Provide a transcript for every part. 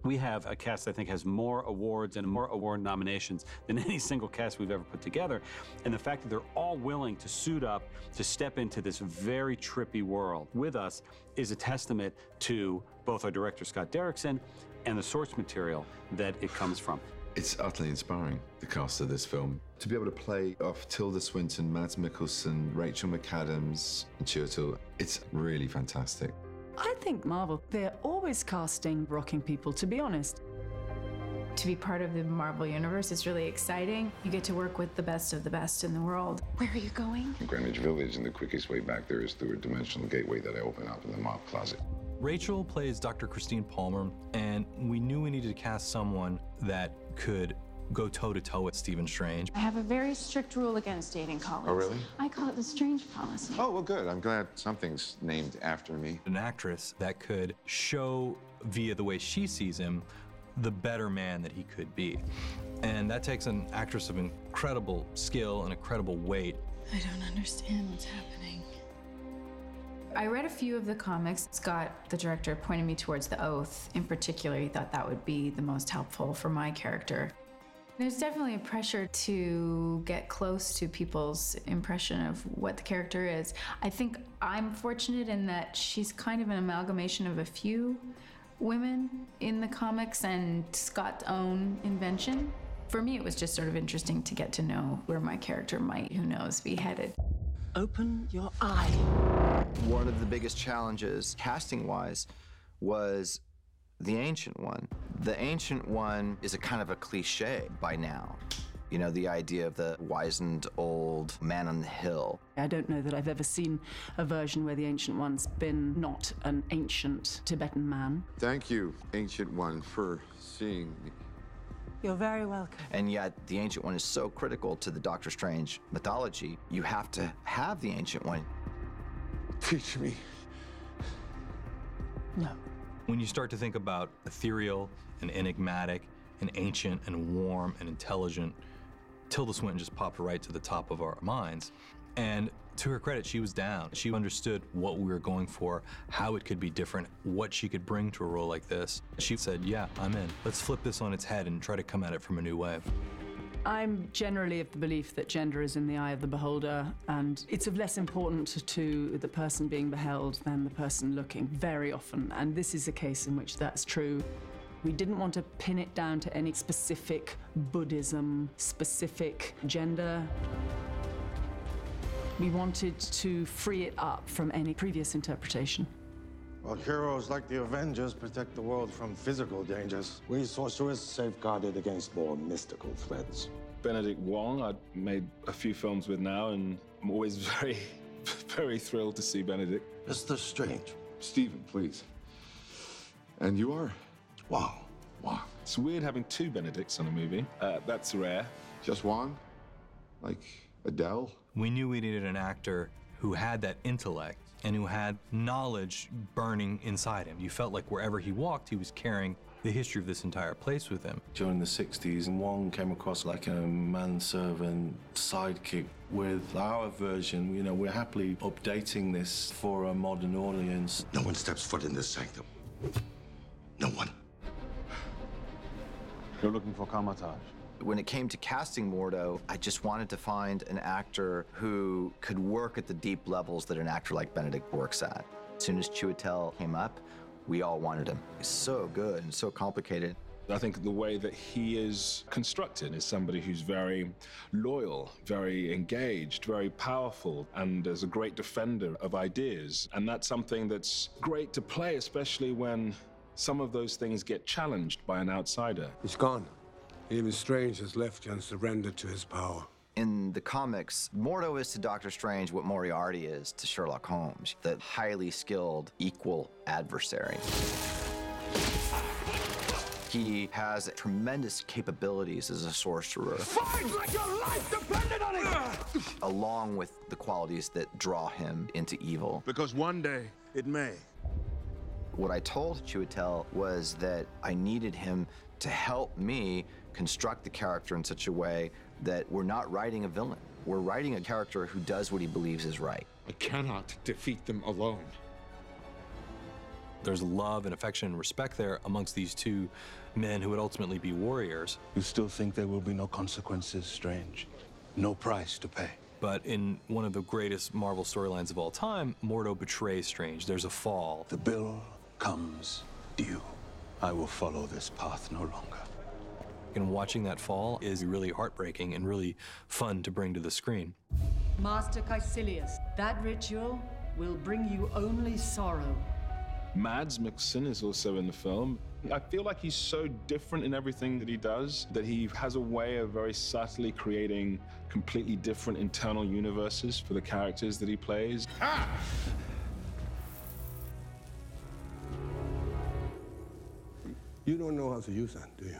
We have a cast I think has more awards and more award nominations than any single cast we've ever put together. And the fact that they're all willing to suit up, to step into this very trippy world with us is a testament to both our director, Scott Derrickson, and the source material that it comes from. It's utterly inspiring, the cast of this film. To be able to play off Tilda Swinton, Mads Mikkelsen, Rachel McAdams, and Chiwetel, it's really fantastic. I think Marvel, they're always casting rocking people, to be honest. To be part of the Marvel Universe is really exciting. You get to work with the best of the best in the world. Where are you going? Greenwich Village, and the quickest way back there is through a dimensional gateway that I open up in the mop closet. Rachel plays Dr. Christine Palmer, and we knew we needed to cast someone that could go toe-to-toe with Stephen Strange. I have a very strict rule against dating colleagues. Oh, really? I call it the Strange policy. Oh, well, good. I'm glad something's named after me. An actress that could show, via the way she sees him, the better man that he could be. And that takes an actress of incredible skill and incredible weight. I don't understand what's happening. I read a few of the comics. Scott, the director, pointed me towards The Oath. In particular, he thought that would be the most helpful for my character. There's definitely a pressure to get close to people's impression of what the character is. I think I'm fortunate in that she's kind of an amalgamation of a few women in the comics and Scott's own invention. For me, it was just sort of interesting to get to know where my character might, who knows, be headed. Open your eye. One of the biggest challenges, casting-wise, was the Ancient One. The Ancient One is a kind of a cliche by now. You know, the idea of the wizened old man on the hill. I don't know that I've ever seen a version where the Ancient One's been not an ancient Tibetan man. Thank you, Ancient One, for seeing me. You're very welcome. And yet, the Ancient One is so critical to the Doctor Strange mythology, you have to have the Ancient One. Teach me. No. When you start to think about ethereal and enigmatic and ancient and warm and intelligent, Tilda Swinton just popped right to the top of our minds. And to her credit, she was down. She understood what we were going for, how it could be different, what she could bring to a role like this. She said, yeah, I'm in. Let's flip this on its head and try to come at it from a new way. I'm generally of the belief that gender is in the eye of the beholder, and it's of less importance to the person being beheld than the person looking, very often. And this is a case in which that's true. We didn't want to pin it down to any specific Buddhism, specific gender. We wanted to free it up from any previous interpretation. Well, heroes like the Avengers protect the world from physical dangers. We sorcerers safeguard it against more mystical threats. Benedict Wong, I've made a few films with now, and I'm always very, very thrilled to see Benedict. Mr. Strange. Stephen, please. And you are? Wow. Wow. It's weird having two Benedicts on a movie. That's rare. Just one? Like Adele? We knew we needed an actor who had that intellect and who had knowledge burning inside him. You felt like wherever he walked, he was carrying the history of this entire place with him. During the 60s, Wong came across like a manservant sidekick. With our version, you know, we're happily updating this for a modern audience. No one steps foot in this sanctum. No one. You're looking for Kamatage. When it came to casting Mordo, I just wanted to find an actor who could work at the deep levels that an actor like Benedict works at. As soon as Chiwetel came up, we all wanted him. He's so good and so complicated. I think the way that he is constructed is somebody who's very loyal, very engaged, very powerful, and is a great defender of ideas. And that's something that's great to play, especially when some of those things get challenged by an outsider. He's gone. Even Strange has left you and surrendered to his power. In the comics, Mordo is to Dr. Strange what Moriarty is to Sherlock Holmes, the highly skilled, equal adversary. He has tremendous capabilities as a sorcerer. Fight like your life depended on it! Along with the qualities that draw him into evil. Because one day, it may. What I told Chiwetel was that I needed him to help me construct the character in such a way that we're not writing a villain. We're writing a character who does what he believes is right. I cannot defeat them alone. There's love and affection and respect there amongst these two men who would ultimately be warriors. You still think there will be no consequences, Strange? No price to pay? But in one of the greatest Marvel storylines of all time, Mordo betrays Strange. There's a fall. The bill comes due. I will follow this path no longer. And watching that fall is really heartbreaking and really fun to bring to the screen. Master Caecilius, that ritual will bring you only sorrow. Mads Mikkelsen is also in the film. I feel like he's so different in everything that he does that he has a way of very subtly creating completely different internal universes for the characters that he plays. You don't know how to use that, do you?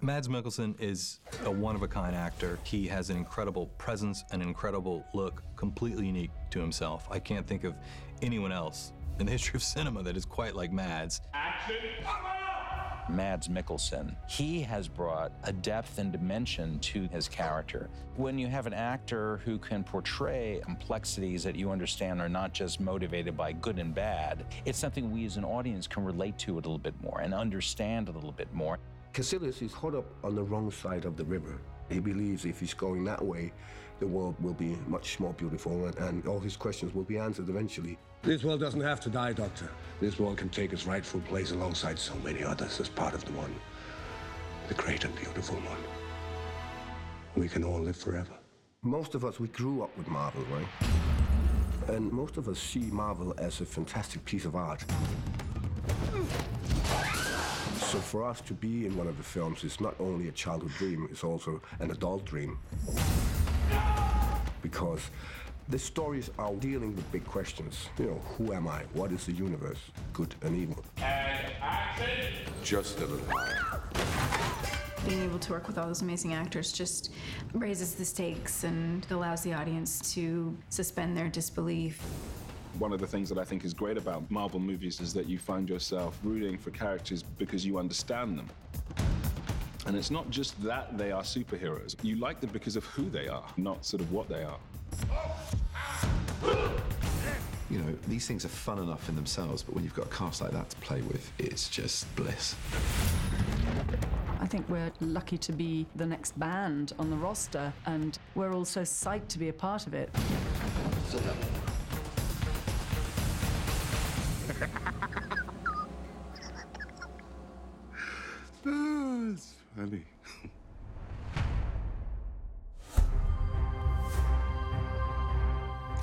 Mads Mikkelsen is a one-of-a-kind actor. He has an incredible presence, an incredible look, completely unique to himself. I can't think of anyone else in the history of cinema that is quite like Mads. Action! Mads Mikkelsen, he has brought a depth and dimension to his character. When you have an actor who can portray complexities that you understand are not just motivated by good and bad, it's something we as an audience can relate to a little bit more and understand a little bit more. Caecilius is caught up on the wrong side of the river. He believes if he's going that way, the world will be much more beautiful and all his questions will be answered eventually. This world doesn't have to die, Doctor. This world can take its rightful place alongside so many others as part of the one. The great and beautiful one. We can all live forever. Most of us, we grew up with Marvel, right? And most of us see Marvel as a fantastic piece of art. So for us to be in one of the films is not only a childhood dream, it's also an adult dream. Because the stories are dealing with big questions. You know, who am I? What is the universe? Good and evil. And action! Just a little higher. Being able to work with all those amazing actors just raises the stakes and allows the audience to suspend their disbelief. One of the things that I think is great about Marvel movies is that you find yourself rooting for characters because you understand them. And it's not just that they are superheroes. You like them because of who they are, not sort of what they are. You know, these things are fun enough in themselves, but when you've got a cast like that to play with, it's just bliss. I think we're lucky to be the next band on the roster, and we're all so psyched to be a part of it. It's funny.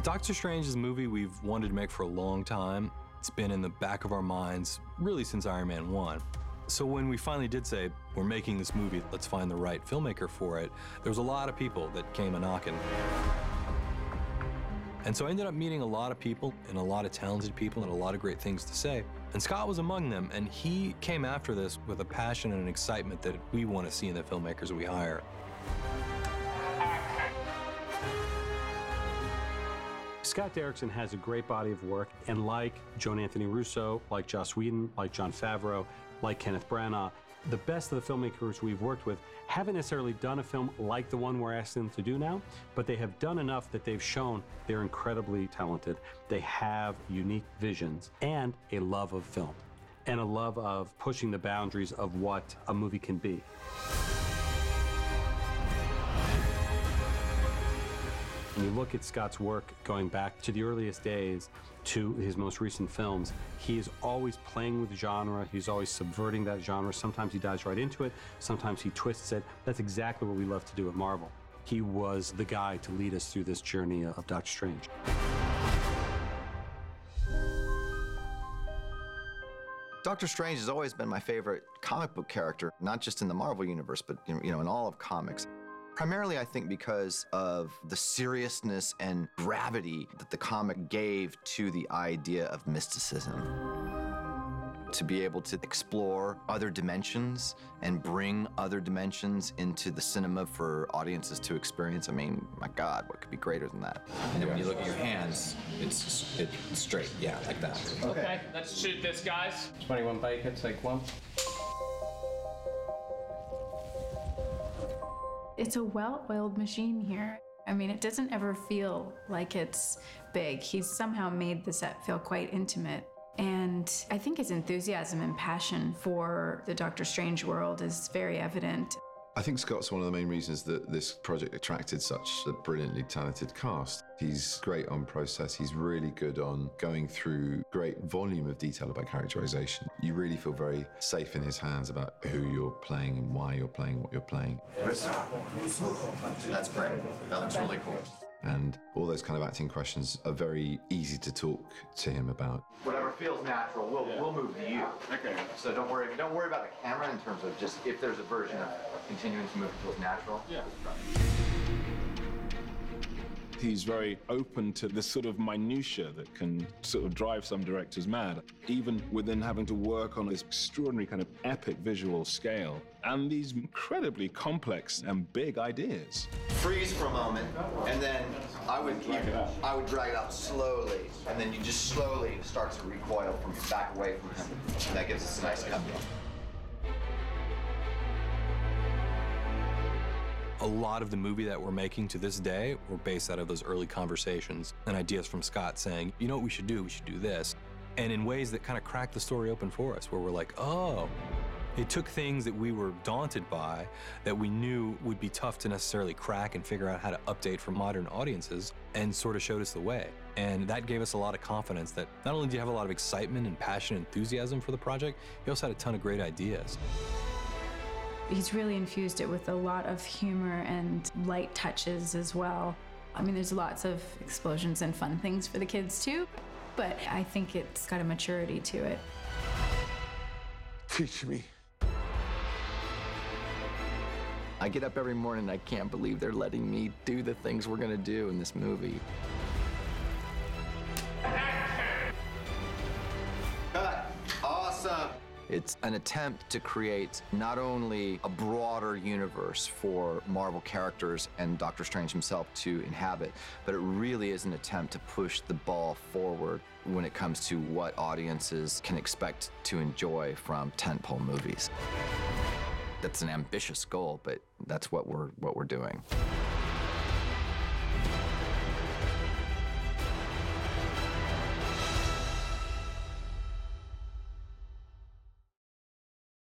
Doctor Strange is a movie we've wanted to make for a long time. It's been in the back of our minds really since Iron Man 1. So when we finally did say, we're making this movie, let's find the right filmmaker for it, there was a lot of people that came a-knocking. And so I ended up meeting a lot of people and a lot of talented people and a lot of great things to say. And Scott was among them, and he came after this with a passion and an excitement that we want to see in the filmmakers we hire. Scott Derrickson has a great body of work, and like Joan Anthony Russo, like Joss Whedon, like Jon Favreau, like Kenneth Branagh, the best of the filmmakers we've worked with haven't necessarily done a film like the one we're asking them to do now, but they have done enough that they've shown they're incredibly talented. They have unique visions and a love of film and a love of pushing the boundaries of what a movie can be. When you look at Scott's work going back to the earliest days to his most recent films, he is always playing with genre. He's always subverting that genre. Sometimes he dives right into it. Sometimes he twists it. That's exactly what we love to do at Marvel. He was the guy to lead us through this journey of Dr. Strange. Dr. Strange has always been my favorite comic book character, not just in the Marvel universe, but in all of comics. Primarily, I think, because of the seriousness and gravity that the comic gave to the idea of mysticism. To be able to explore other dimensions and bring other dimensions into the cinema for audiences to experience. I mean, my God, what could be greater than that? And then when you look at your hands, it's straight, yeah, like that. Okay, let's shoot this, guys. 21 bacon, take one. It's a well-oiled machine here. I mean, it doesn't ever feel like it's big. He's somehow made the set feel quite intimate. And I think his enthusiasm and passion for the Doctor Strange world is very evident. I think Scott's one of the main reasons that this project attracted such a brilliantly talented cast. He's great on process. He's really good on going through great volume of detail about characterization. You really feel very safe in his hands about who you're playing and why you're playing what you're playing. That's great. That looks really cool. And all those kind of acting questions are very easy to talk to him about. Whatever feels natural, we'll move to you. Okay. So don't worry about the camera in terms of just if there's a version of continuing to move it feels natural. Yeah. He's very open to this sort of minutia that can sort of drive some directors mad, even within having to work on this extraordinary kind of epic visual scale and these incredibly complex and big ideas. Freeze for a moment, and then I would drag it out slowly, and then you just slowly start to recoil from back away from him, and that gives us a nice cut. A lot of the movie that we're making to this day were based out of those early conversations and ideas from Scott saying, you know what we should do? We should do this. And in ways that kind of cracked the story open for us, where we're like, oh, it took things that we were daunted by, that we knew would be tough to necessarily crack and figure out how to update for modern audiences, and sort of showed us the way. And that gave us a lot of confidence that not only do you have a lot of excitement and passion and enthusiasm for the project, you also had a ton of great ideas. He's really infused it with a lot of humor and light touches as well. I mean, there's lots of explosions and fun things for the kids too, but I think it's got a maturity to it. Teach me. I get up every morning and I can't believe they're letting me do the things we're gonna do in this movie. Cut. Awesome. It's an attempt to create not only a broader universe for Marvel characters and Dr. Strange himself to inhabit, but it really is an attempt to push the ball forward when it comes to what audiences can expect to enjoy from tentpole movies. That's an ambitious goal, but that's what we're doing.